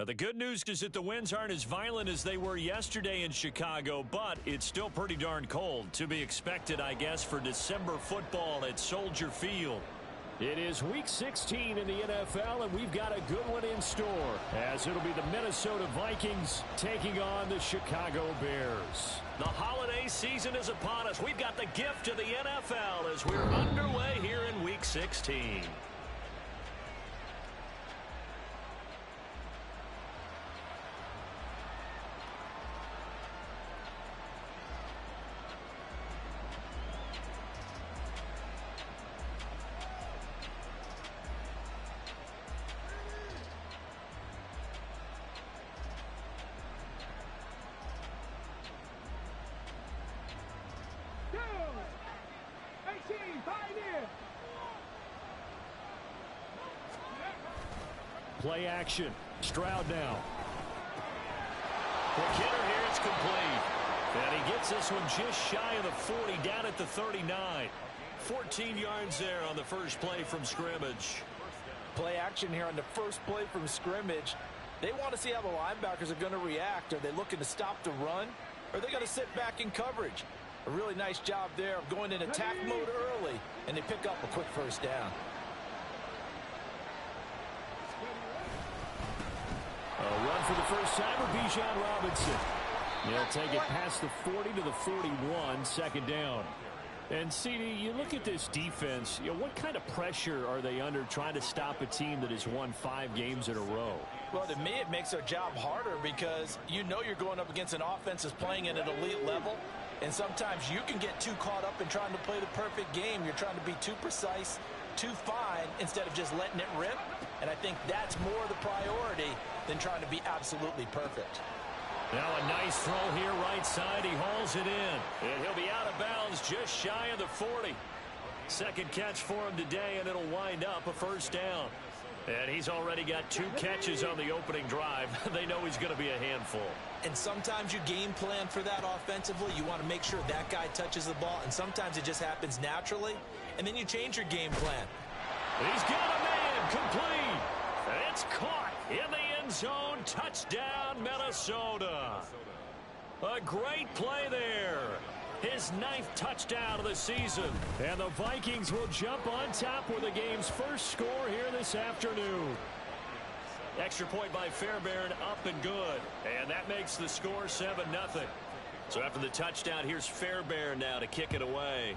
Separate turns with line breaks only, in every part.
The good news is that the winds aren't as violent as they were yesterday in Chicago, but it's still pretty darn cold. To be expected, I guess, for December football at Soldier Field.
It is Week 16 in the NFL, and we've got a good one in store, as it'll be the Minnesota Vikings taking on the Chicago Bears.
The holiday season is upon us. We've got the gift of the NFL as we're underway here in Week 16.
Play action. Stroud now.
Quick hitter here. It's complete. And he gets this one just shy of the 40, down at the 39. 14 yards there on the first play from scrimmage.
Play action here on the first play from scrimmage. They want to see how the linebackers are going to react. Are they looking to stop the run? Or are they going to sit back in coverage? A really nice job there of going in attack mode early, and they pick up a quick first down.
A run for the first time with Bijan Robinson. He'll take it past the 40 to the 41, second down. And, CD, you look at this defense, what kind of pressure are they under trying to stop a team that has won 5 games in a row?
Well, to me, it makes their job harder because you know you're going up against an offense that's playing at an elite level. And sometimes you can get too caught up in trying to play the perfect game. You're trying to be too precise, too fine, instead of just letting it rip. And I think that's more the priority than trying to be absolutely perfect.
Now a nice throw here right side. He hauls it in. And he'll be out of bounds just shy of the 40. Second catch for him today, and it'll wind up a first down. And he's already got 2 catches on the opening drive. They know he's going to be a handful.
And sometimes you game plan for that offensively. You want to make sure that guy touches the ball. And sometimes it just happens naturally. And then you change your game plan.
He's got a man complete. It's caught in the end zone. Touchdown, Minnesota. A great play there. His 9th touchdown of the season.
And the Vikings will jump on top with the game's first score here this afternoon.
Extra point by Fairbairn, up and good. And that makes the score 7-0. So after the touchdown, here's Fairbairn now to kick it away.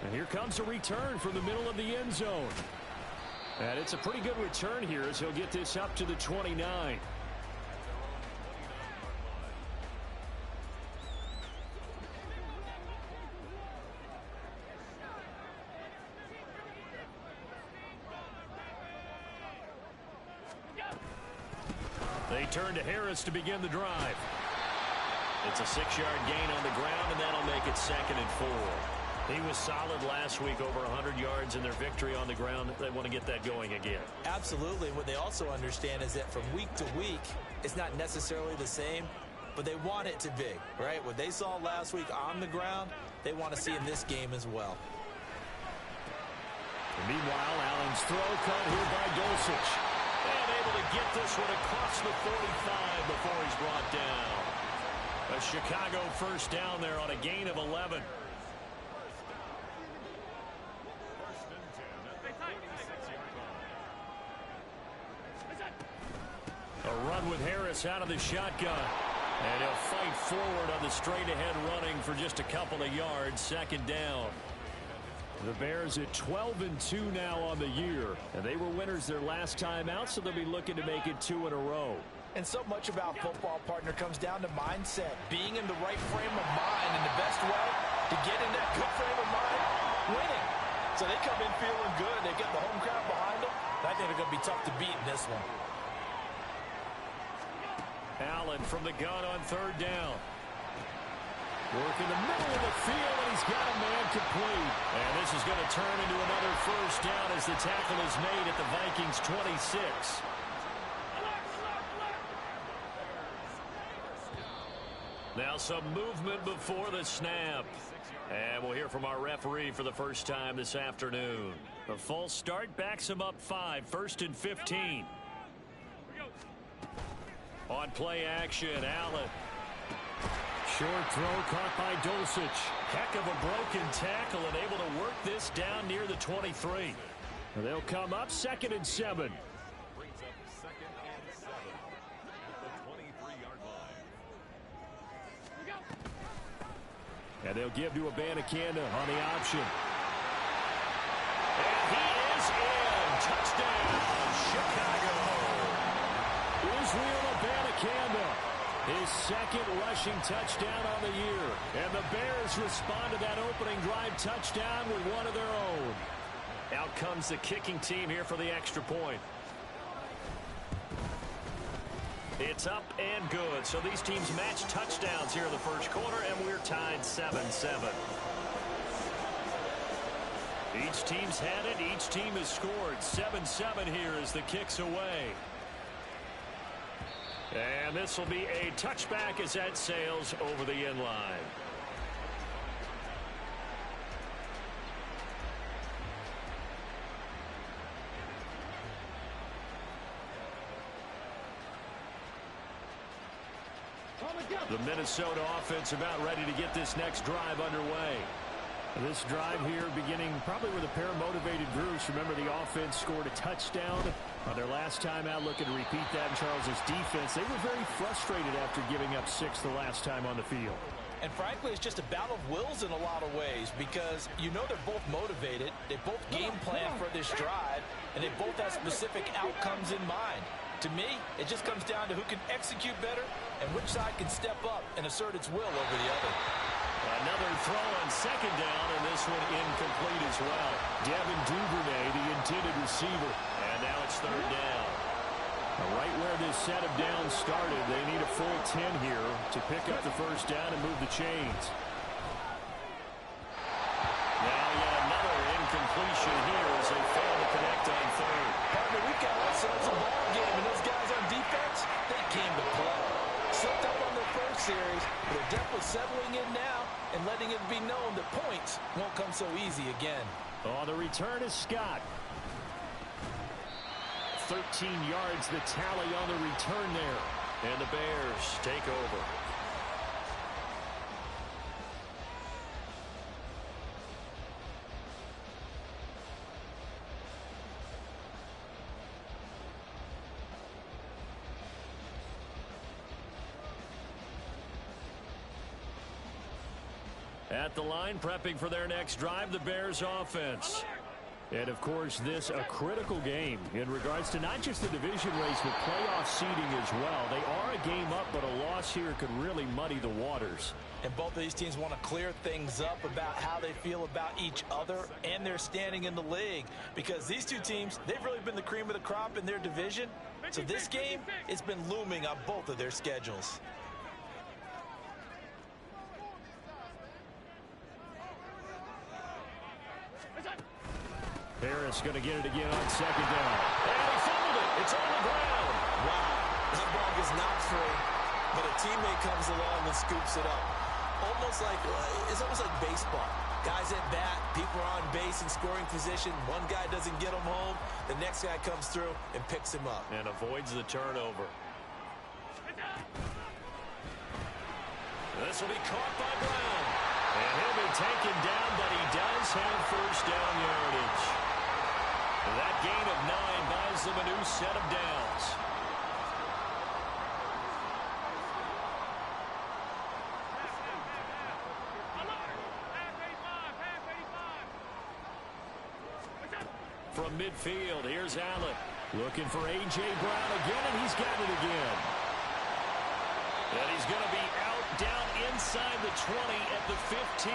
And here comes a return from the middle of the end zone. And it's a pretty good return here as he'll get this up to the 29.
They turn to Harris to begin the drive. It's a 6-yard gain on the ground, and that'll make it 2nd and 4. He was solid last week, over 100 yards in their victory on the ground. They want to get that going again.
Absolutely. What they also understand is that from week to week, it's not necessarily the same, but they want it to be, right? What they saw last week on the ground, they want to see in this game as well.
And meanwhile, Allen's throw caught here by Dulcich.
And able to get this one across the 45 before he's brought down. A Chicago first down there on a gain of 11. A run with Harris out of the shotgun. And he'll fight forward on the straight-ahead running for just a couple of yards. 2nd down.
The Bears at 12-2 now on the year. And they were winners their last time out, so they'll be looking to make it 2 in a row.
And so much about football, partner, comes down to mindset. Being in the right frame of mind, and the best way to get in that good frame of mind, winning. So they come in feeling good. They get the home crowd behind them. I think they're going to be tough to beat in this one.
Allen from the gun on 3rd down. Work in the middle of the field, and he's got a man complete. And this is going to turn into another first down as the tackle is made at the Vikings' 26. Now some movement before the snap. And we'll hear from our referee for the first time this afternoon. The false start backs him up 5, 1st and 15. On play action, Allen.
Short throw caught by Dulcich.
Heck of a broken tackle and able to work this down near the 23.
They'll come up 2nd and 7. And they'll give to Abanikanda on the option.
And he is in. Touchdown, Chicago.
Israel Abanikanda, his 2nd rushing touchdown on the year. And the Bears respond to that opening drive touchdown with one of their own.
Out comes the kicking team here for the extra point. It's up and good. So these teams match touchdowns here in the first quarter, and we're tied 7-7. Each team's had it. Each team has scored. 7-7 here as the kick's away. And this will be a touchback as that sails over the end line. The Minnesota offense about ready to get this next drive underway.
This drive here beginning probably with a pair of motivated groups. Remember, the offense scored a touchdown on their last time out. Looking to repeat that in Charles's defense. They were very frustrated after giving up 6 the last time on the field.
And frankly, it's just a battle of wills in a lot of ways because you know they're both motivated. They both game plan for this drive, and they both have specific outcomes in mind. To me, it just comes down to who can execute better and which side can step up and assert its will over the other.
Another throw on 2nd down, and this one incomplete as well.
Devin Duvernay, the intended receiver.
And now it's 3rd down.
Right where this set of downs started, they need a full 10 here to pick up the 1st down and move the chains.
Now yet another incompletion here as they fail to connect on 3rd.
Partner, we've got ourselves a ball game, and those guys on defense, they came to play. Slipped up on their first series, but they're definitely settling in now and letting it be known that points won't come so easy again.
On the return is Scott. 13 yards the tally on the return there.
And the Bears take over. At the line, prepping for their next drive, the Bears offense.
And, of course, this a critical game in regards to not just the division race, but playoff seeding as well. They are a game up, but a loss here could really muddy the waters.
And both of these teams want to clear things up about how they feel about each other and their standing in the league. Because these two teams, they've really been the cream of the crop in their division. So this game, it's been looming on both of their schedules.
Harris going to get it again on 2nd down.
And he fumbled it. It's on the ground.
Wow. That ball gets knocked free, but a teammate comes along and scoops it up. It's almost like baseball. Guys at bat, people are on base in scoring position. One guy doesn't get him home. The next guy comes through and picks him up.
And avoids the turnover. This will be caught by Brown. And he'll be taken down, but he does have 1st down yardage. That gain of 9 buys them a new set of downs. From midfield, here's Allen.
Looking for A.J. Brown again, and he's got it again.
And he's going to be out down inside the 20 at the 15.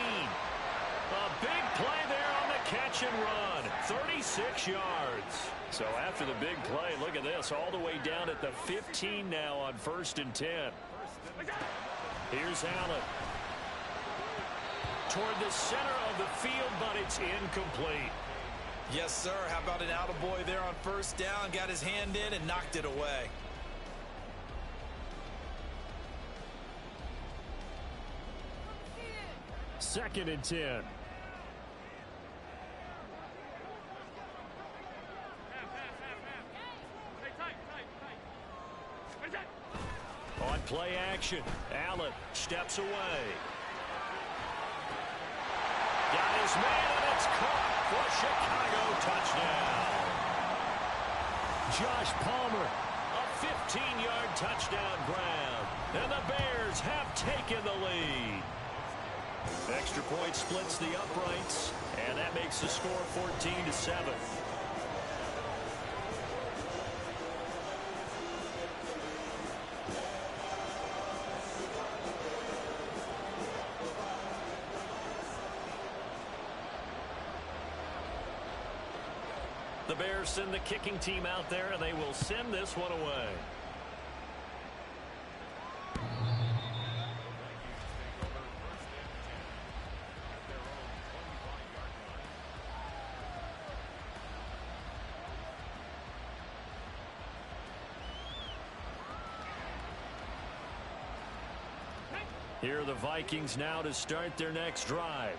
A big play there on the catch and run. 36 yards. So after the big play, look at this. All the way down at the 15 now on 1st and 10. Here's Allen. Toward the center of the field, but it's incomplete.
Yes, sir. How about an attaboy there on 1st down? Got his hand in and knocked it away.
Second and 10.
action. Allen steps away. Got his man, and it's caught for a Chicago touchdown. Josh Palmer, a 15-yard touchdown grab. And the Bears have taken the lead. Extra point splits the uprights, and that makes the score 14-7. The Bears send the kicking team out there, and they will send this one away. Here are the Vikings now to start their next drive.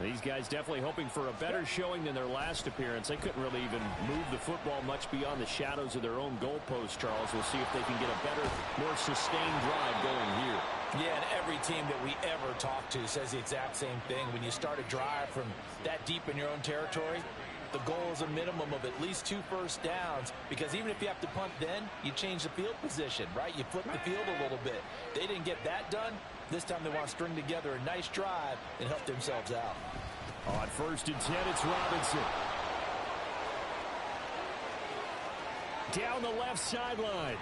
These guys definitely hoping for a better showing than their last appearance. They couldn't really even move the football much beyond the shadows of their own goalpost, Charles. We'll see if they can get a better, more sustained drive going here.
Yeah, and every team that we ever talk to says the exact same thing. When you start a drive from that deep in your own territory, the goal is a minimum of at least 2 first downs, because even if you have to punt then, you change the field position, right? You flip the field a little bit. They didn't get that done. This time they want to string together a nice drive and help themselves out.
On 1st and 10, it's Robinson. Down the left sideline.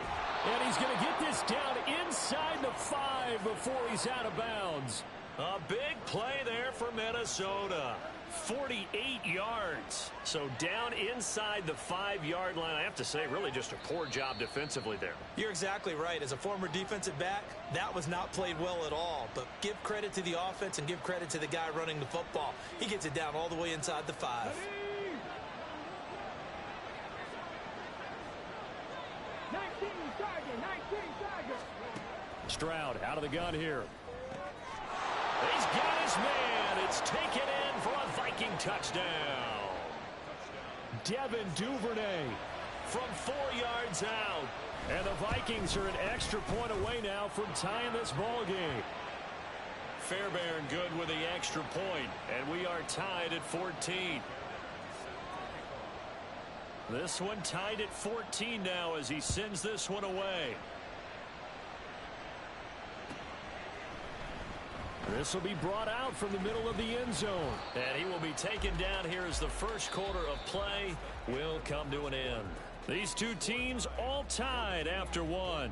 And he's going to get this down inside the 5 before he's out of bounds.
A big play there for Minnesota. 48 yards. So down inside the 5-yard line. I have to say, really just a poor job defensively there.
You're exactly right. As a former defensive back, that was not played well at all. But give credit to the offense and give credit to the guy running the football. He gets it down all the way inside the 5.
Stroud out of the gun here.
He's got his man. It's taken in for a Viking touchdown.
Devin Duvernay
from 4 yards out.
And the Vikings are an extra point away now from tying this ball game.
Fairbairn good with the extra point, and we are tied at 14. This one tied at 14 now as he sends this one away.
This will be brought out from the middle of the end zone.
And he will be taken down here as the first quarter of play will come to an end. These two teams all tied after one.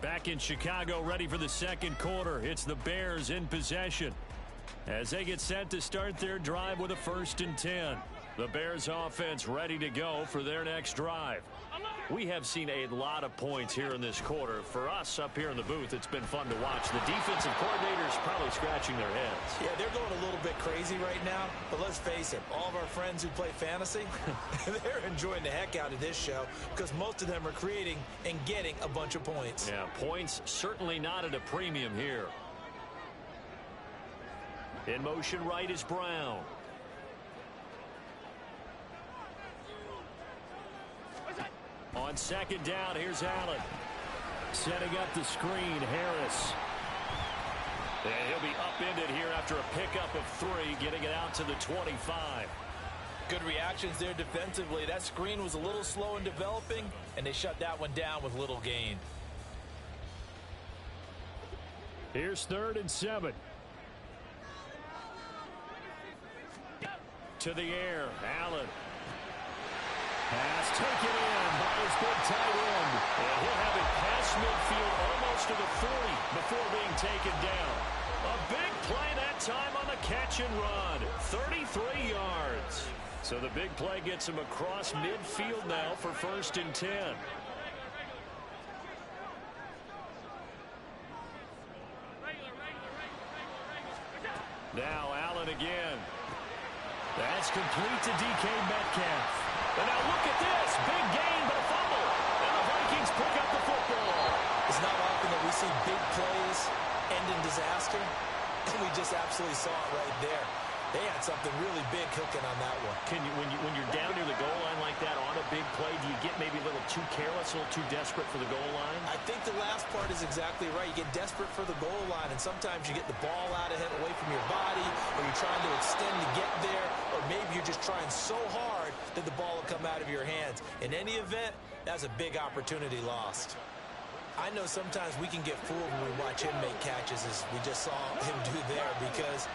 Back in Chicago, ready for the second quarter. It's the Bears in possession as they get set to start their drive with a 1st and 10. The Bears offense ready to go for their next drive. We have seen a lot of points here in this quarter. For us up here in the booth, it's been fun to watch. The defensive coordinators probably scratching their heads.
Yeah, they're going a little bit crazy right now. But let's face it, all of our friends who play fantasy, they're enjoying the heck out of this show because most of them are creating and getting a bunch of points.
Yeah, points certainly not at a premium here. In motion right is Brown. On 2nd down, here's Allen.
Setting up the screen, Harris.
And he'll be upended here after a pickup of 3, getting it out to the 25.
Good reactions there defensively. That screen was a little slow in developing, and they shut that one down with little gain.
Here's 3rd and 7.
To the air, Allen.
Pass taken in by his big tight end.
And he'll have it past midfield almost to the 40 before being taken down. A big play that time on the catch and run. 33 yards. So the big play gets him across midfield now for 1st and 10. Now Allen again. That's complete to DK Metcalf. And now look at this. Big gain, but a fumble. And the Vikings pick up the football.
It's not often that we see big plays end in disaster. And we just absolutely saw it right there.
They had something really big cooking on that one.
When you're down near the goal line like that on a big play, do you get maybe a little too careless, a little too desperate for the goal line?
I think the last part is exactly right. You get desperate for the goal line, and sometimes you get the ball out ahead away from your body, or you're trying to extend to get there, or maybe you're just trying so hard that the ball will come out of your hands. In any event, that's a big opportunity lost. I know sometimes we can get fooled when we watch him make catches, as we just saw him do there, because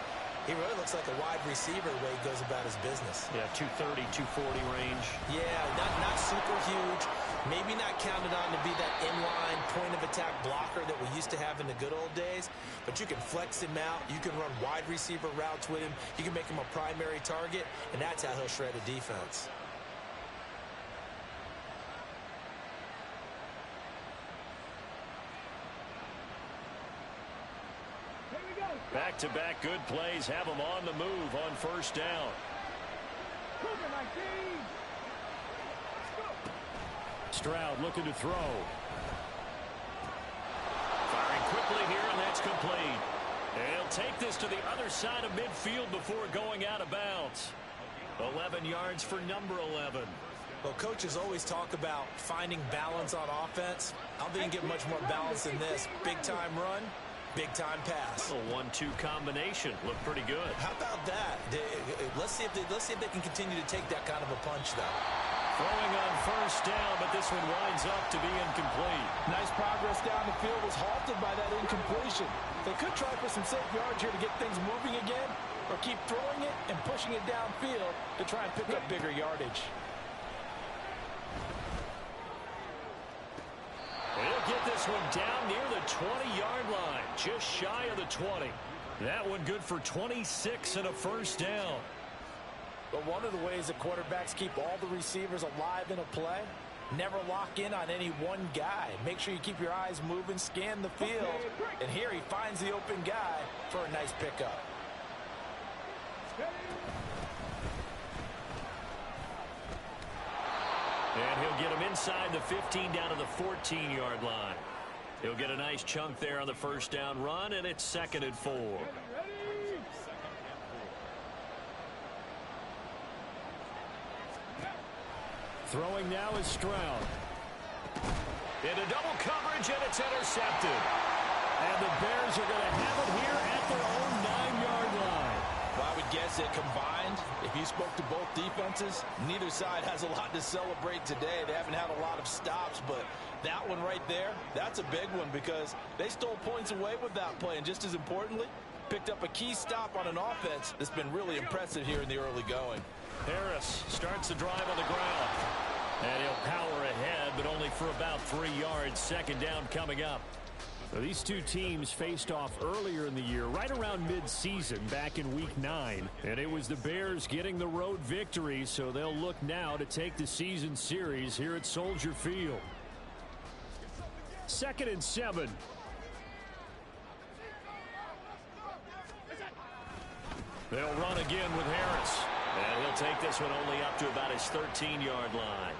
he really looks like a wide receiver the way he goes about his business.
Yeah, 230, 240 range.
Yeah, not super huge. Maybe not counted on to be that inline point-of-attack blocker that we used to have in the good old days. But you can flex him out. You can run wide receiver routes with him. You can make him a primary target, and that's how he'll shred a defense.
Back-to-back good plays have them on the move on first down.
Stroud looking to throw.
Firing quickly here, and that's complete. He'll take this to the other side of midfield before going out of bounds. 11 yards for number 11.
Well, coaches always talk about finding balance on offense. I don't think you can get much more balance than this. Big-time run. Big-time pass.
A 1-2 combination. Looked pretty good.
How about that? Let's see if they can continue to take that kind of a punch, though.
Throwing on first down, but this one winds up to be incomplete.
Nice progress down the field was halted by that incompletion. They could try for some safe yards here to get things moving again, or keep throwing it and pushing it downfield to try and pick up bigger yardage.
He'll get this one down near the 20-yard line, just shy of the 20. That one good for 26 and a first down.
But one of the ways that quarterbacks keep all the receivers alive in a play, never lock in on any one guy. Make sure you keep your eyes moving, scan the field, and here he finds the open guy for a nice pickup.
And he'll get him inside the 15 down to the 14-yard line. He'll get a nice chunk there on the first down run, and it's 2nd and 4.
Throwing now is Stroud.
Into double coverage, and it's intercepted.
And the Bears are going to have it here at their own 9-yard line.
Well, I would guess that combined, if you spoke to both defenses, neither side has a lot to celebrate today. They haven't had a lot of stops, but that one right there, that's a big one because they stole points away with that play. And just as importantly, picked up a key stop on an offense that's been really impressive here in the early going.
Harris starts the drive on the ground. And he'll power ahead, but only for about 3 yards. 2nd down coming up.
So these two teams faced off earlier in the year, right around mid-season, back in Week 9. And it was the Bears getting the road victory, so they'll look now to take the season series here at Soldier Field. 2nd and 7.
They'll run again with Harris. And he'll take this one only up to about his 13-yard line.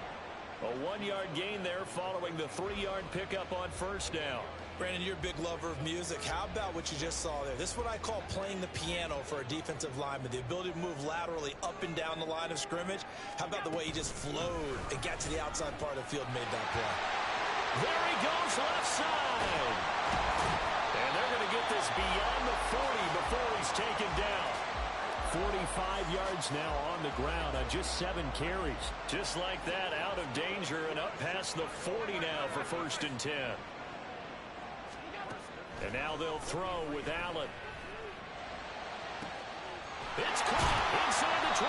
A 1-yard gain there following the 3-yard pickup on first down.
Brandon, you're a big lover of music. How about what you just saw there? This is what I call playing the piano for a defensive lineman. The ability to move laterally up and down the line of scrimmage. How about the way he just flowed and got to the outside part of the field and made that play?
There he goes, left side. And they're going to get this beyond the 40 before he's taken down.
45 yards now on the ground on just 7 carries.
Just like that, out of danger and up past the 40 now for 1st and 10. And now they'll throw with Allen. It's caught inside the 25.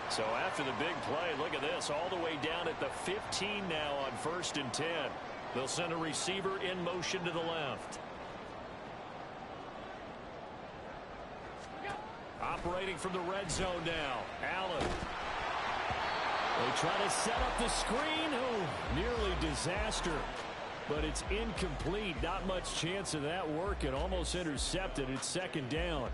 So after the big play, look at this, all the way down at the 15 now on 1st and 10. They'll send a receiver in motion to the left. Operating from the red zone now. Allen.
They try to set up the screen. Oh, nearly disaster. But it's incomplete. Not much chance of that working. Almost intercepted. It's 2nd down.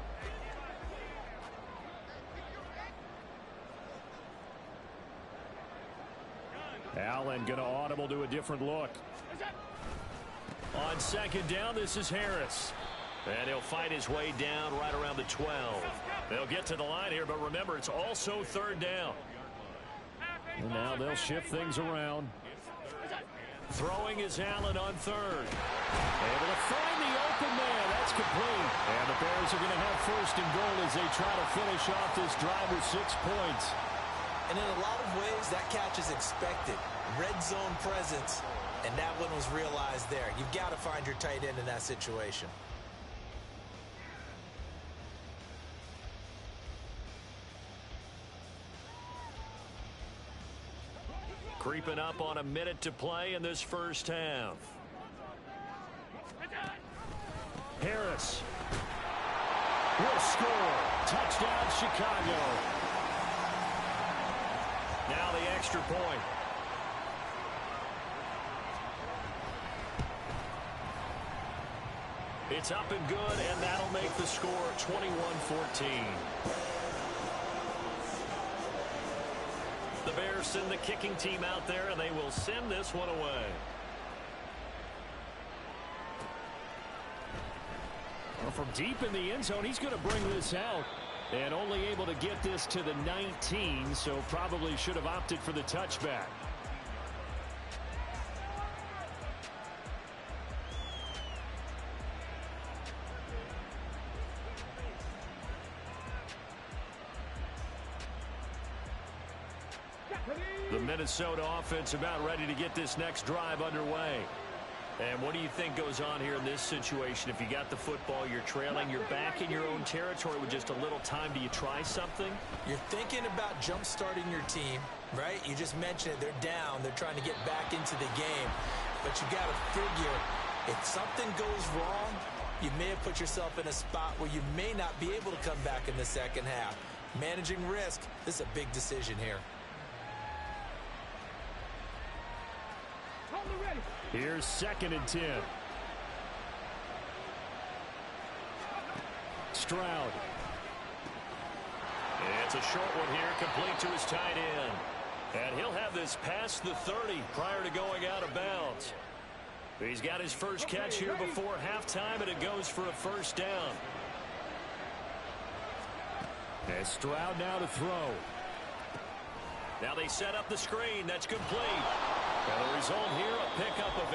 Allen going to audible to a different look.
On second down, this is Harris. And he'll fight his way down right around the 12. They'll get to the line here, but remember, it's also third down.
And now they'll shift things around.
Throwing is Allen on third. Able to find the open man. That's complete. And the Bears are going to have first and goal as they try to finish off this drive with 6 points.
And in a lot of ways, that catch is expected. Red zone presence, and that one was realized there. You've got to find your tight end in that situation.
Creeping up on a minute to play in this first half. Harris will score. Touchdown, Chicago. Now the extra point. It's up and good, and that'll make the score 21-14. The Bears send the kicking team out there, and they will send this one away.
Well, from deep in the end zone, he's going to bring this out. And only able to get this to the 19, so probably should have opted for the touchback.
The Minnesota offense about ready to get this next drive underway. And what do you think goes on here in this situation? If you got the football, you're trailing, you're back in your own territory with just a little time. Do you try something?
You're thinking about jump-starting your team, right? You just mentioned it. They're down. They're trying to get back into the game. But you got to figure, if something goes wrong, you may have put yourself in a spot where you may not be able to come back in the second half. Managing risk, this is a big decision here.
Here's 2nd and 10. Stroud.
It's a short one here, complete to his tight end. And he'll have this past the 30 prior to going out of bounds. He's got his first catch here before halftime, and it goes for a first down.
And Stroud now to throw.
Now they set up the screen. That's complete. And the result here, a pickup of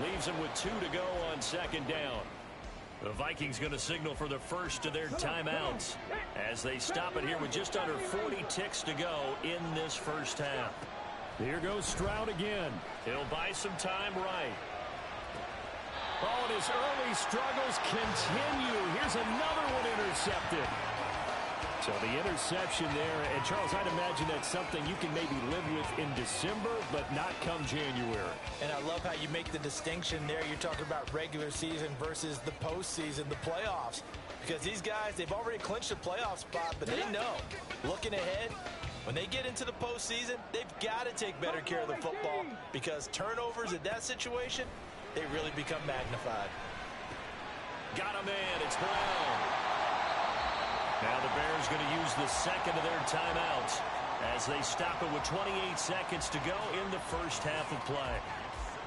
8. Leaves him with 2 to go on second down. The Vikings going to signal for the first of their timeouts as they stop it here with just under 40 ticks to go in this first half.
Here goes Stroud again.
He'll buy some time right.
Oh, and his early struggles continue. Here's another one intercepted. So the interception there, and Charles, I'd imagine that's something you can maybe live with in December, but not come January.
And I love how you make the distinction there. You're talking about regular season versus the postseason, the playoffs. Because these guys, they've already clinched a playoff spot, but they know, looking ahead, when they get into the postseason, they've got to take better care of the football because turnovers in that situation, they really become magnified.
Got a man. It's Brown. Now the Bears going to use the second of their timeouts as they stop it with 28 seconds to go in the first half of play.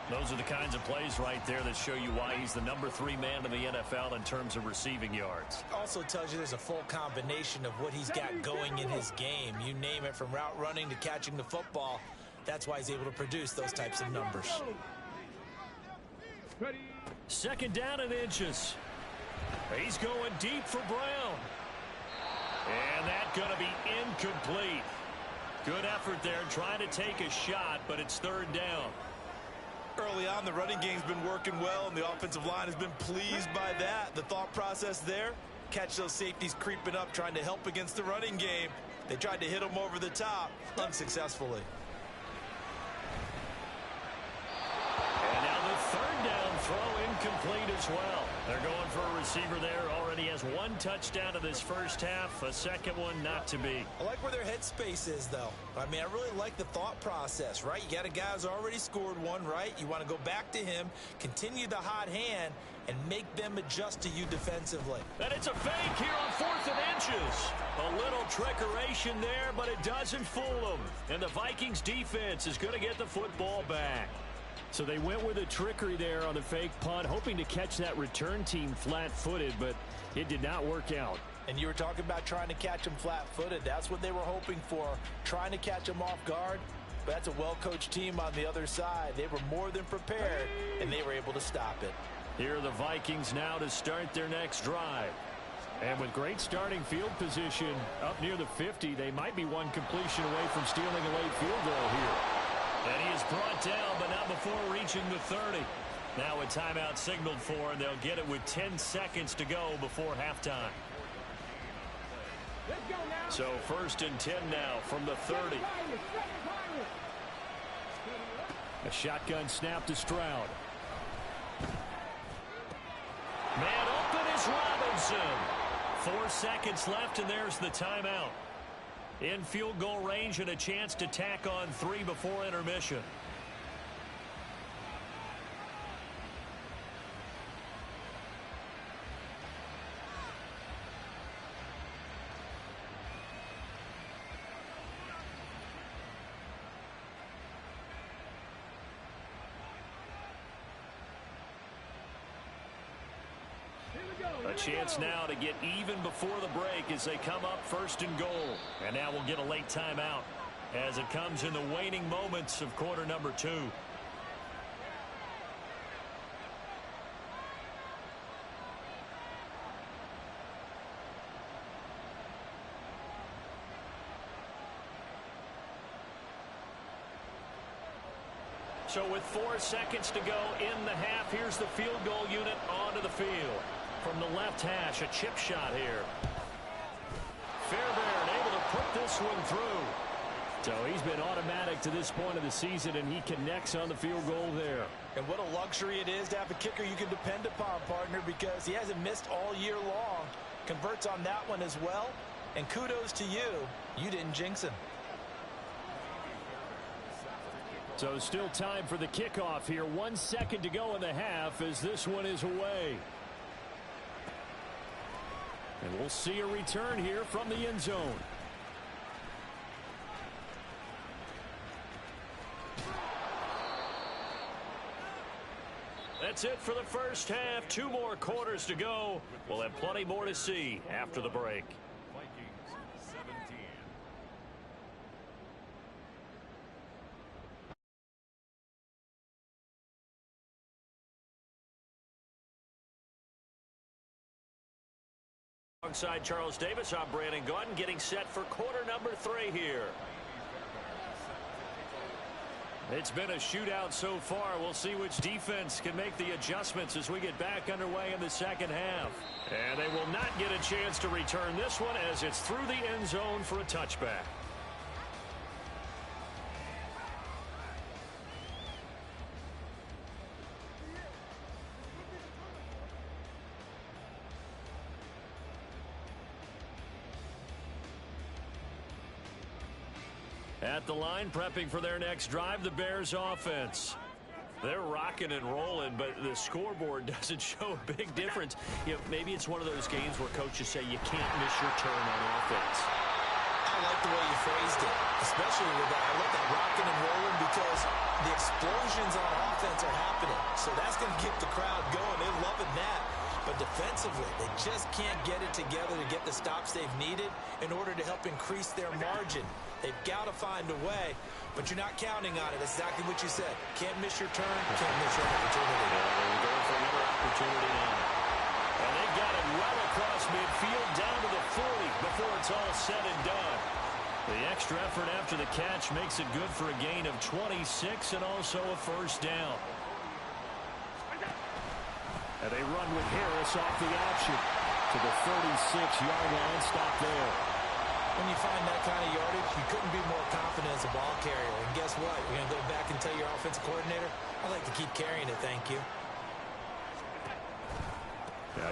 Those are the kinds of plays right there that show you why he's the number 3 man in the NFL in terms of receiving yards.
Also tells you there's a full combination of what he's got going in his game. You name it, from route running to catching the football. That's why he's able to produce those types of numbers.
Second down and inches. He's going deep for Brown. And that's going to be incomplete. Good effort there trying to take a shot, but it's third down.
Early on, the running game's been working well, and the offensive line has been pleased by that. The thought process there, catch those safeties creeping up, trying to help against the running game. They tried to hit them over the top, unsuccessfully.
And now the third down throw incomplete as well. They're going for a receiver there. Already has 1 touchdown in this first half. A second one not to be.
I like where their headspace is, though. I mean, I really like the thought process, right? You got a guy who's already scored one, right? You want to go back to him, continue the hot hand, and make them adjust to you defensively.
And it's a fake here on 4th and inches. A little trickeration there, but it doesn't fool them. And the Vikings defense is going to get the football back.
So they went with a trickery there on the fake punt, hoping to catch that return team flat-footed, but it did not work out.
And you were talking about trying to catch them flat-footed. That's what they were hoping for, trying to catch them off guard. But that's a well-coached team on the other side. They were more than prepared, and they were able to stop it.
Here are the Vikings now to start their next drive.
And with great starting field position up near the 50, they might be one completion away from stealing a late field goal here.
And he is brought down, but not before reaching the 30. Now a timeout signaled for, and they'll get it with 10 seconds to go before halftime. So 1st and 10 now from the 30.
A shotgun snap to Stroud.
Man open is Robinson. 4 seconds left, and there's the timeout. In field goal range and a chance to tack on 3 before intermission. A chance now to get even before the break as they come up 1st and goal. And now we'll get a late timeout as it comes in the waning moments of quarter number 2. So with 4 seconds to go in the half, here's the field goal unit onto the field. From the left hash, a chip shot here. Fairbairn able to put this one through.
So he's been automatic to this point of the season, and he connects on the field goal there.
And what a luxury it is to have a kicker you can depend upon, partner, because he hasn't missed all year long. Converts on that one as well. And kudos to you. You didn't jinx him.
So still time for the kickoff here. 1 second to go in the half as this one is away. And we'll see a return here from the end zone.
That's it for the first half. 2 more quarters to go. We'll have plenty more to see after the break. Alongside Charles Davis, I'm Brandon Gaudin, getting set for quarter number 3 here. It's been a shootout so far. We'll see which defense can make the adjustments as we get back underway in the second half. And they will not get a chance to return this one as it's through the end zone for a touchback. At the line, prepping for their next drive, the Bears offense. They're rocking and rolling, but the scoreboard doesn't show a big difference. You know, maybe it's one of those games where coaches say you can't miss your turn on offense.
I like the way you phrased it, especially with that. I like that rocking and rolling because the explosions on offense are happening. So that's going to get the crowd going. They're loving that. But defensively, they just can't get it together to get the stops they've needed in order to help increase their margin. They've got to find a way, but you're not counting on it. That's exactly what you said. Can't miss your turn, can't miss your opportunity.
They're going for another opportunity now. And they've got it well across midfield down to the 40 before it's all said and done. The extra effort after the catch makes it good for a gain of 26 and also a first down.
And they run with Harris off the option to the 36-yard line. Stop there.
When you find that kind of yardage, you couldn't be more confident as a ball carrier. And guess what? You're going to go back and tell your offensive coordinator, I like to keep carrying it, thank you.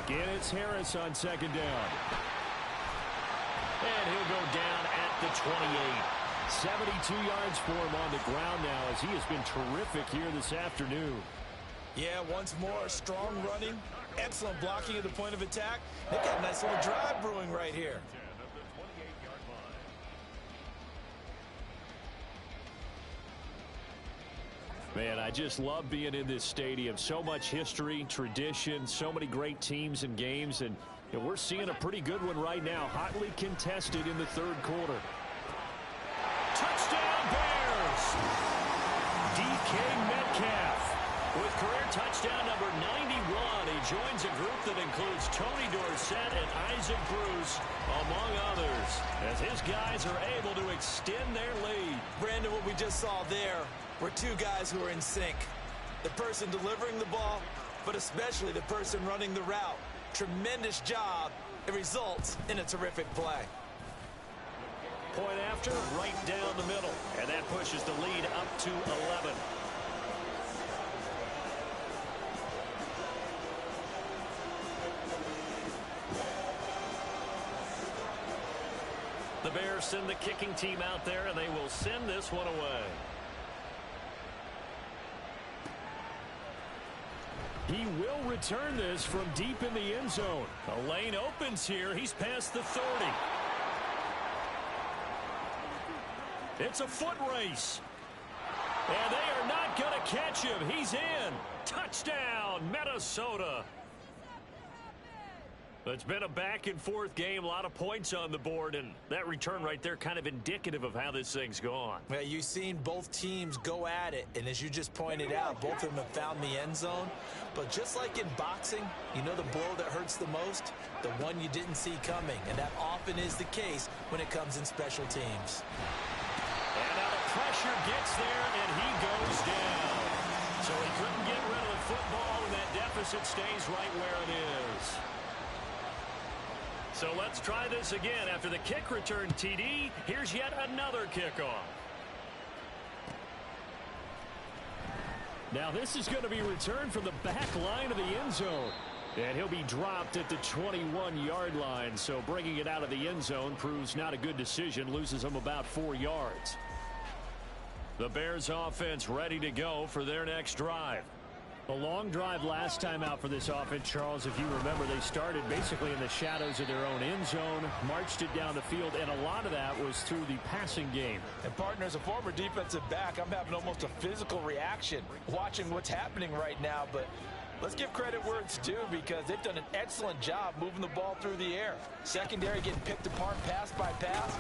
Again, it's Harris on second down.
And he'll go down at the 28.
72 yards for him on the ground now as he has been terrific here this afternoon.
Yeah, once more, strong running, excellent blocking at the point of attack. They've got a nice little drive brewing right here.
Man, I just love being in this stadium. So much history, tradition, so many great teams and games, and we're seeing a pretty good one right now. Hotly contested in the third quarter.
Touchdown Bears! DK Metcalf with career touchdown number 91. He joins a group that includes Tony Dorsett and Isaac Bruce, among others, as his guys are able to extend their lead.
Brandon, what we just saw there were two guys who are in sync. The person delivering the ball, but especially the person running the route. Tremendous job. It results in a terrific play.
Point after, right down the middle. And that pushes the lead up to 11. The Bears send the kicking team out there, and they will send this one away.
He will return this from deep in the end zone.
A lane opens here. He's past the 30. It's a foot race. And they are not going to catch him. He's in. Touchdown, Minnesota. It's been a back-and-forth game, a lot of points on the board, and that return right there kind of indicative of how this thing's gone.
Yeah, you've seen both teams go at it, and as you just pointed out, both of them have found the end zone. But just like in boxing, you know the blow that hurts the most? The one you didn't see coming, and that often is the case when it comes in special teams.
And now the pressure gets there, and he goes down. So he couldn't get rid of the football, and that deficit stays right where it is. So let's try this again. After the kick return TD, here's yet another kickoff.
Now this is going to be returned from the back line of the end zone. And he'll be dropped at the 21-yard line. So bringing it out of the end zone proves not a good decision. Loses him about 4 yards.
The Bears offense ready to go for their next drive.
A long drive last time out for this offense, Charles. If you remember, they started basically in the shadows of their own end zone, marched it down the field, and a lot of that was through the passing game.
And partner, as a former defensive back, I'm having almost a physical reaction watching what's happening right now. But let's give credit where it's due, because they've done an excellent job moving the ball through the air. Secondary getting picked apart pass by pass.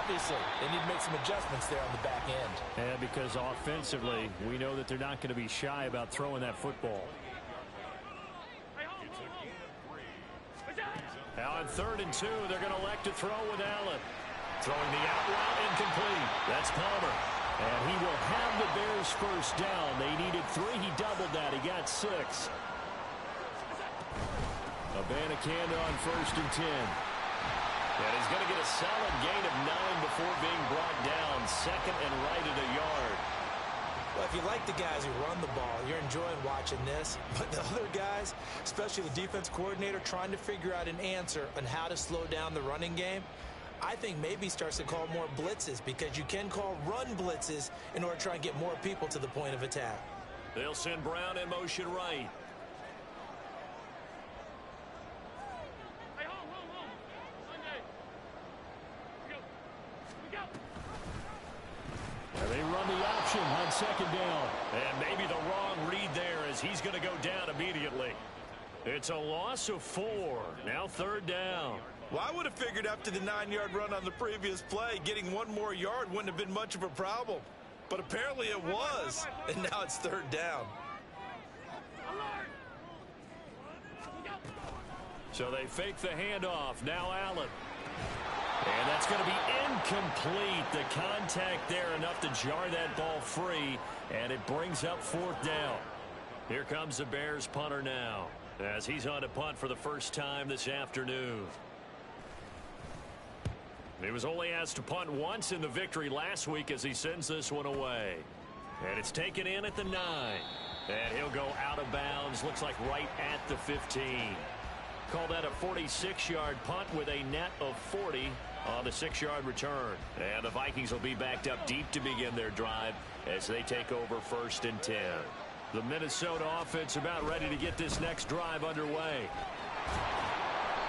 Obviously, they need to make some adjustments there on the back end.
And because offensively, we know that they're not going to be shy about throwing that football.
Now on 3rd and 2, they're going to elect to throw with Allen. Throwing the out route incomplete. That's Palmer. And he will have the Bears first down. They needed 3. He doubled that. He got 6.
Abanikanda on 1st and 10.
And he's going to get a solid gain of 9 before being brought down. 2nd and right at a yard.
Well, if you like the guys who run the ball, you're enjoying watching this. But the other guys, especially the defense coordinator, trying to figure out an answer on how to slow down the running game, I think maybe starts to call more blitzes, because you can call run blitzes in order to try and get more people to the point of attack.
They'll send Brown in motion right.
They run the option on 2nd down.
And maybe the wrong read there, as he's going to go down immediately. It's a loss of 4. Now 3rd down.
Well, I would have figured after the 9-yard run on the previous play, getting 1 more yard wouldn't have been much of a problem. But apparently it was. And now it's 3rd down.
So they fake the handoff. Now Allen. And that's going to be incomplete. The contact there enough to jar that ball free. And it brings up 4th down. Here comes the Bears punter now, as he's on to punt for the first time this afternoon. He was only asked to punt once in the victory last week, as he sends this one away. And it's taken in at the 9. And he'll go out of bounds. Looks like right at the 15. Call that a 46-yard punt with a net of 40 on the 6-yard return. And the Vikings will be backed up deep to begin their drive as they take over 1st and 10. The Minnesota offense about ready to get this next drive underway.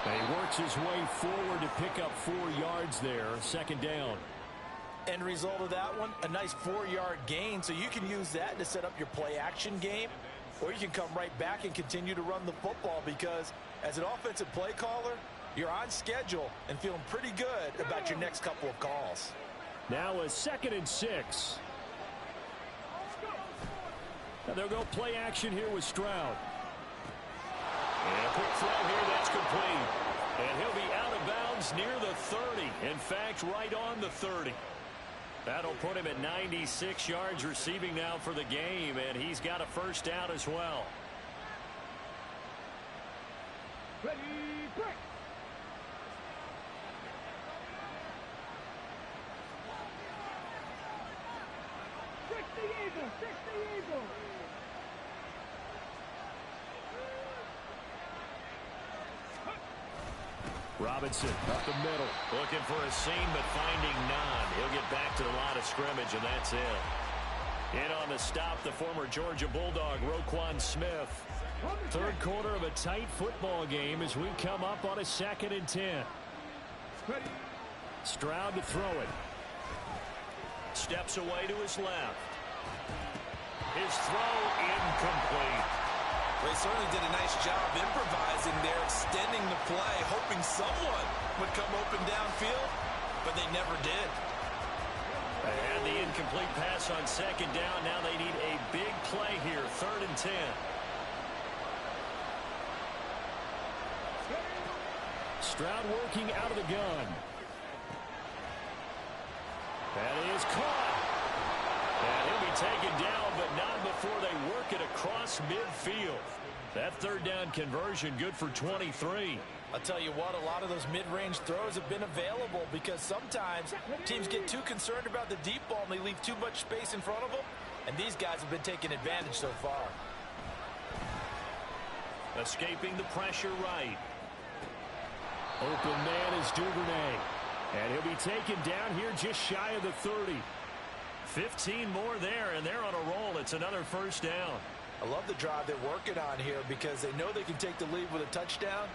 And he works his way forward to pick up 4 yards there. 2nd down.
End result of that one, a nice 4-yard gain, so you can use that to set up your play-action game, or you can come right back and continue to run the football because as an offensive play caller, you're on schedule and feeling pretty good about your next couple of calls.
Now a 2nd and 6. And they'll go play action here with Stroud.
And a quick throw here, that's complete. And he'll be out of bounds near the 30. In fact, right on the 30. That'll put him at 96 yards receiving now for the game, and he's got a first down as well.
Ready, break. Fix the eagle, fix the eagle.
Robinson up the middle.
Looking for a seam, but finding none. He'll get back to the line of scrimmage, and that's it. In on the stop, the former Georgia Bulldog, Roquan Smith.
3rd quarter of a tight football game as we come up on a 2nd and 10. Stroud to throw it.
Steps away to his left. His throw incomplete.
They certainly did a nice job improvising there, extending the play, hoping someone would come open downfield, but they never did.
They had the incomplete pass on 2nd down. Now they need a big play here, 3rd and 10.
Stroud working out of the gun. That is caught.
And he'll be taken down, but not before they work it across midfield. That 3rd down conversion good for 23.
I'll tell you what, a lot of those mid-range throws have been available because sometimes teams get too concerned about the deep ball and they leave too much space in front of them, and these guys have been taking advantage so far.
Escaping the pressure right.
Open man is Duvernay. And he'll be taken down here just shy of the 30.
15 more there, and they're on a roll. It's another first down.
I love the drive they're working on here because they know they can take the lead with a touchdown.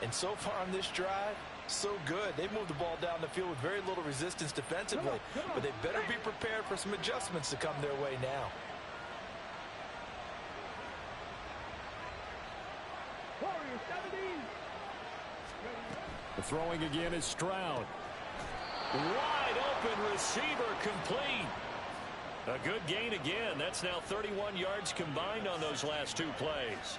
And so far on this drive, so good. They moved the ball down the field with very little resistance defensively. But they better be prepared for some adjustments to come their way now.
Warrior 17.
The throwing again is Stroud.
Wide open receiver complete. A good gain again. That's now 31 yards combined on those last 2 plays.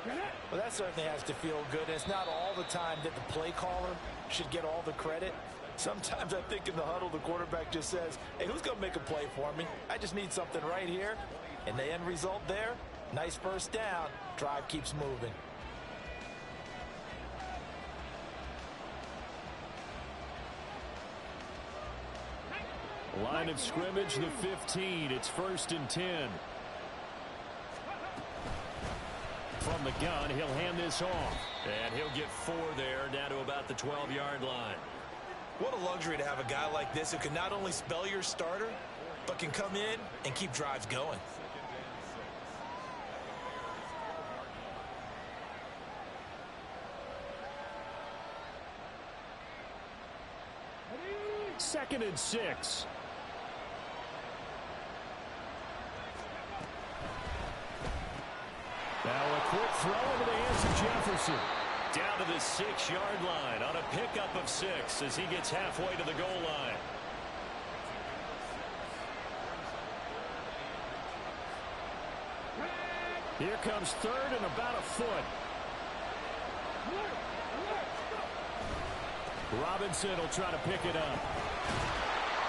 Well, that certainly has to feel good. It's not all the time that the play caller should get all the credit. Sometimes I think in the huddle, the quarterback just says, hey, who's going to make a play for me? I just need something right here. And the end result there, nice first down. Drive keeps moving.
Line of scrimmage, the 15. It's 1st and 10. From the gun, he'll hand this off.
And he'll get 4 there, down to about the 12-yard line.
What a luxury to have a guy like this who can not only spell your starter, but can come in and keep drives going.
Second and 6. Now a quick throw into the hands of Jefferson.
Down to the 6-yard line on a pickup of 6 as he gets halfway to the goal line.
Here comes 3rd and about a foot. Robinson will try to pick it up.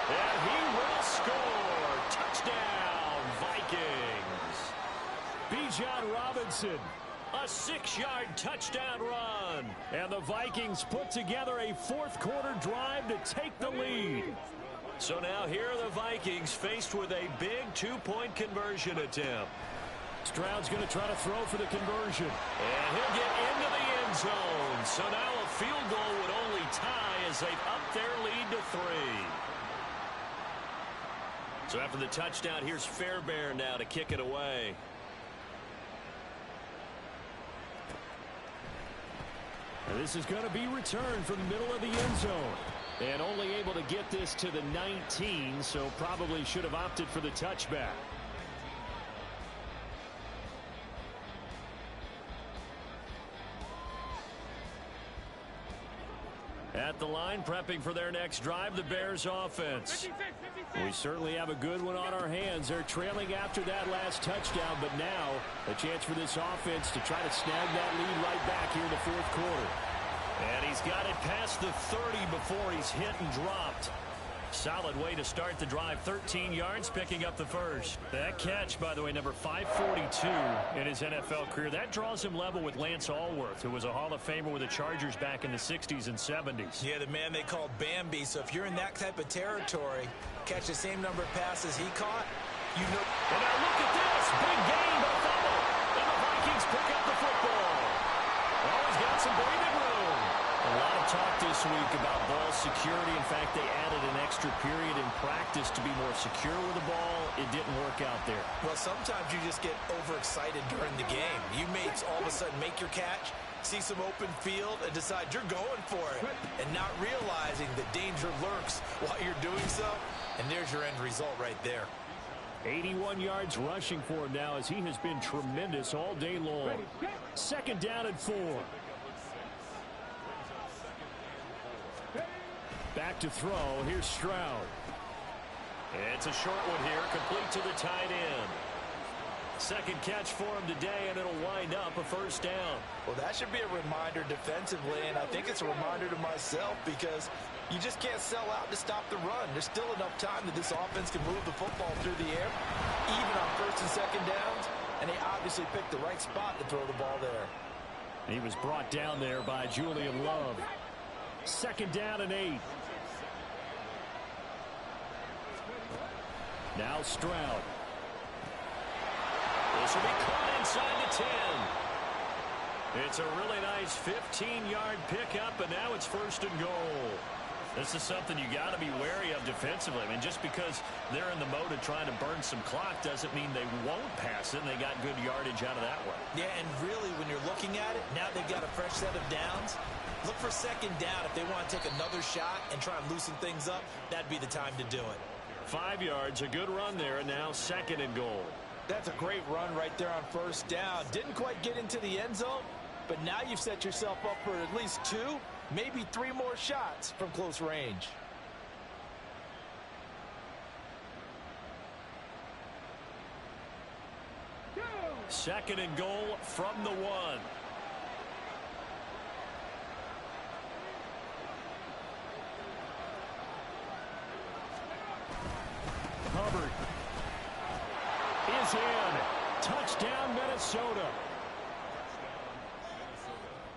And he will score. Touchdown, Vikings.
Bijan Robinson.
A 6-yard touchdown run.
And the Vikings put together a 4th quarter drive to take the lead.
So now here are the Vikings faced with a big 2-point conversion attempt.
Stroud's going to try to throw for the conversion.
And he'll get into the end zone. So now a field goal would only tie as they've upped their lead to 3. So after the touchdown, here's Fairbairn now to kick it away.
And this is going to be returned from the middle of the end zone. And only able to get this to the 19, so probably should have opted for the touchback. At the line, prepping for their next drive, the Bears offense. We certainly have a good one on our hands. They're trailing after that last touchdown, but now a chance for this offense to try to snag that lead right back here in the fourth quarter.
And he's got it past the 30 before he's hit and dropped. Solid way to start the drive. 13 yards, picking up the first. That catch, by the way, number 542 in his NFL career. That draws him level with Lance Allworth, who was a Hall of Famer with the Chargers back in the 60s and 70s.
Yeah, the man they called Bambi. So if you're in that type of territory, catch the same number of passes he caught, you know.
And now look at this. Big gain, but fumble. And the Vikings pick up the football. Always got some breathing room. A lot of talk this week about ball security. In fact, they added an extra period in practice to be more secure with the ball. It didn't work out there.
Well, sometimes you just get overexcited during the game. You may all of a sudden make your catch, see some open field, and decide you're going for it, and not realizing that danger lurks while you're doing so. And there's your end result right there.
81 yards rushing for him now as he has been tremendous all day long. Second down and 4. Back to throw. Here's Stroud.
It's a short one here, complete to the tight end. Second catch for him today, and it'll wind up a first down.
Well, that should be a reminder defensively, and I think it's a reminder to myself because you just can't sell out to stop the run. There's still enough time that this offense can move the football through the air, even on first and second downs, and they obviously picked the right spot to throw the ball there.
He was brought down there by Julian Love. Second down and 8. Now Stroud.
This will be caught inside the 10. It's a really nice 15-yard pickup, and now it's first and goal. This is something you got to be wary of defensively. I mean, just because they're in the mode of trying to burn some clock doesn't mean they won't pass it, and they got good yardage out of that one.
Yeah, and really, when you're looking at it, now they've got a fresh set of downs. Look for second down. If they want to take another shot and try and loosen things up, that'd be the time to do it.
5 yards, a good run there, and now second and goal.
That's a great run right there on first down. Didn't quite get into the end zone, but now you've set yourself up for at least 2, maybe 3 more shots from close range.
Second and goal from the 1.
Hubbard is in. Touchdown, Minnesota.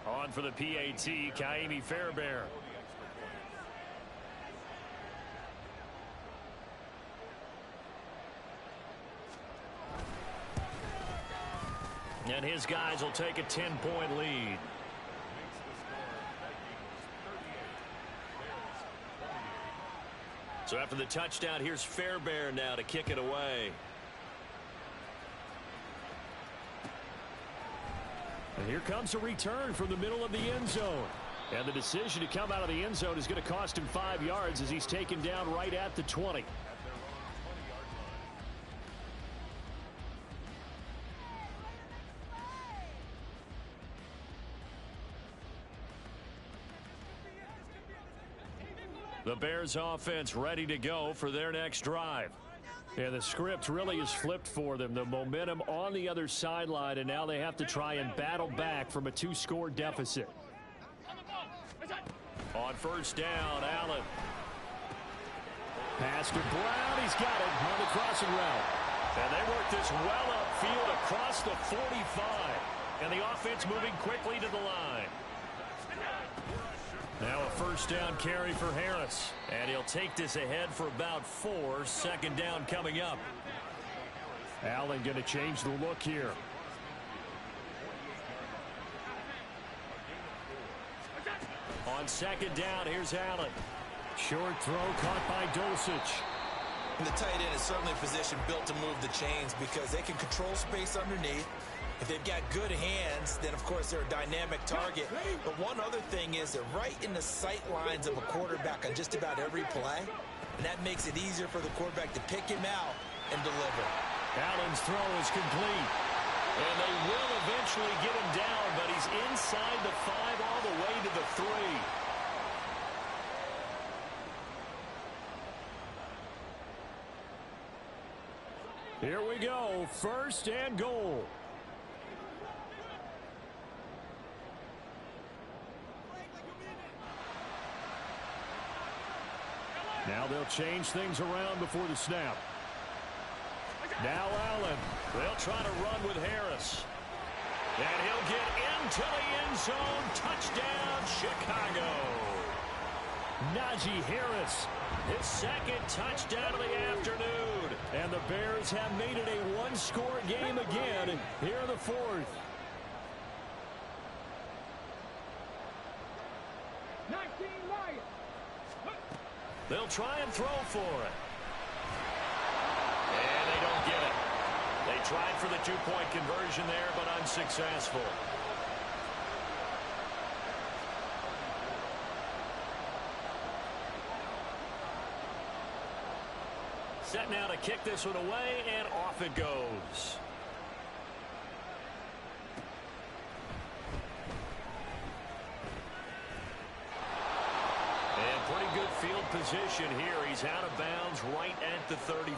On for the PAT, Kaimi Fairbairn. And his guys will take a 10-point lead. So after the touchdown, here's Fairbairn now to kick it away.
And here comes a return from the middle of the end zone. And the decision to come out of the end zone is going to cost him 5 yards as he's taken down right at the 20.
The Bears offense ready to go for their next drive.
Yeah, the script really is flipped for them. The momentum on the other sideline, and now they have to try and battle back from a 2-score deficit.
On first down, Allen.
Pass to Brown. He's got it on the crossing route.
And they work this well upfield across the 45. And the offense moving quickly to the line. Now a first down carry for Harris. And he'll take this ahead for about 4. Second down coming up.
Allen going to change the look here.
On second down, here's Allen.
Short throw caught by Dulcich.
And the tight end is certainly a position built to move the chains because they can control space underneath. If they've got good hands, then, of course, they're a dynamic target. But one other thing is they're right in the sight lines of a quarterback on just about every play. And that makes it easier for the quarterback to pick him out and deliver.
Allen's throw is complete. And they will eventually get him down, but he's inside the 5 all the way to the 3.
Here we go, 1st and goal. Now they'll change things around before the snap. Now Allen.
They'll try to run with Harris. And he'll get into the end zone. Touchdown, Chicago.
Najee Harris,
His 2nd touchdown of the afternoon.
and the Bears have made it a one-score game again here in the 4th.
19 Lions.
They'll try and throw for it. And they don't get it. They tried for the 2-point conversion there, but unsuccessful. Set now to kick this one away, and off it goes. And pretty good field position here. He's out of bounds right at the 35.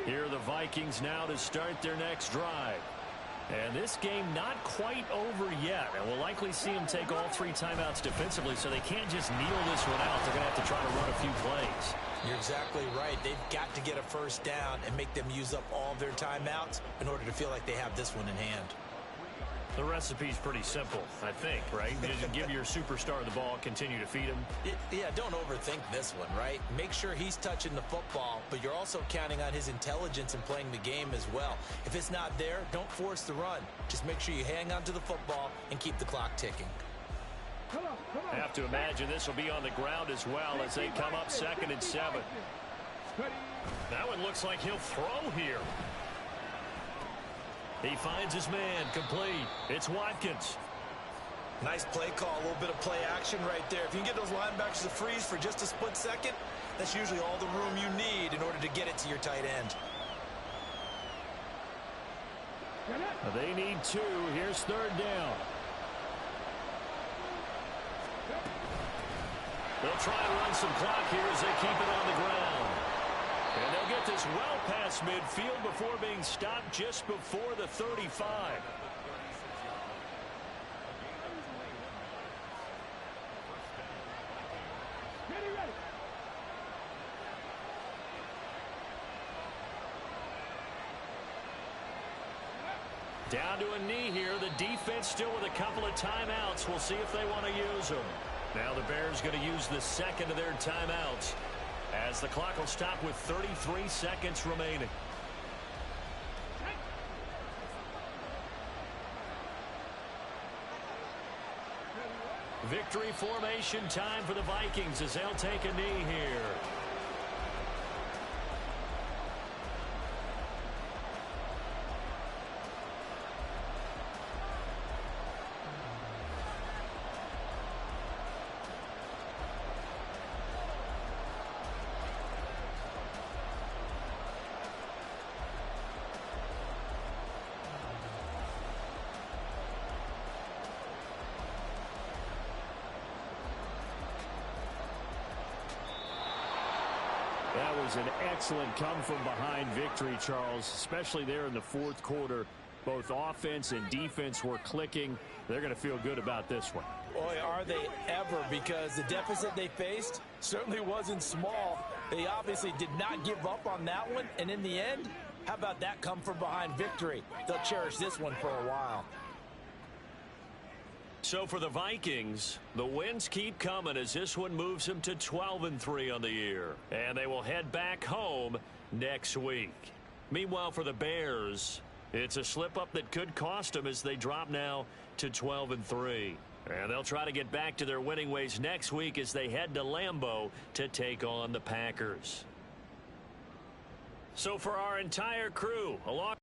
Here are the Vikings now to start their next drive. And this game not quite over yet. And we'll likely see them take all 3 timeouts defensively, so they can't just kneel this one out. They're going to have to try to run a few plays.
You're exactly right. They've got to get a 1st down and make them use up all their timeouts in order to feel like they have this one in hand.
The recipe's pretty simple, I think, right? You just give your superstar the ball, continue to feed him.
Yeah, don't overthink this one, right? Make sure he's touching the football, but you're also counting on his intelligence in playing the game as well. If it's not there, don't force the run. Just make sure you hang on to the football and keep the clock ticking.
Come on, come on.
Have to imagine this will be on the ground as well as they come up 2nd and 7. That one looks like he'll throw here. He finds his man, complete. It's Watkins.
Nice play call, a little bit of play action right there. If you can get those linebackers to freeze for just a split second, that's usually all the room you need in order to get it to your tight end.
They need 2. Here's 3rd down.
They'll try and run some clock here as they keep it on the ground. And they'll get this well past midfield before being stopped just before the 35.
Ready, ready.
Down to a knee here. The defense still with a couple of timeouts. We'll see if they want to use them. Now the Bears going to use the 2nd of their timeouts, as the clock will stop with 33 seconds remaining. Victory formation time for the Vikings as they'll take a knee here.
That was an excellent come-from-behind victory, Charles, especially there in the 4th quarter. Both offense and defense were clicking. They're going to feel good about this one.
Boy, are they ever, because the deficit they faced certainly wasn't small. They obviously did not give up on that one, and in the end, how about that come-from-behind victory? They'll cherish this one for a while.
So for the Vikings, the wins keep coming as this one moves them to 12-3 on the year. And they will head back home next week. Meanwhile, for the Bears, it's a slip-up that could cost them as they drop now to 12-3. And they'll try to get back to their winning ways next week as they head to Lambeau to take on the Packers. So for our entire crew, along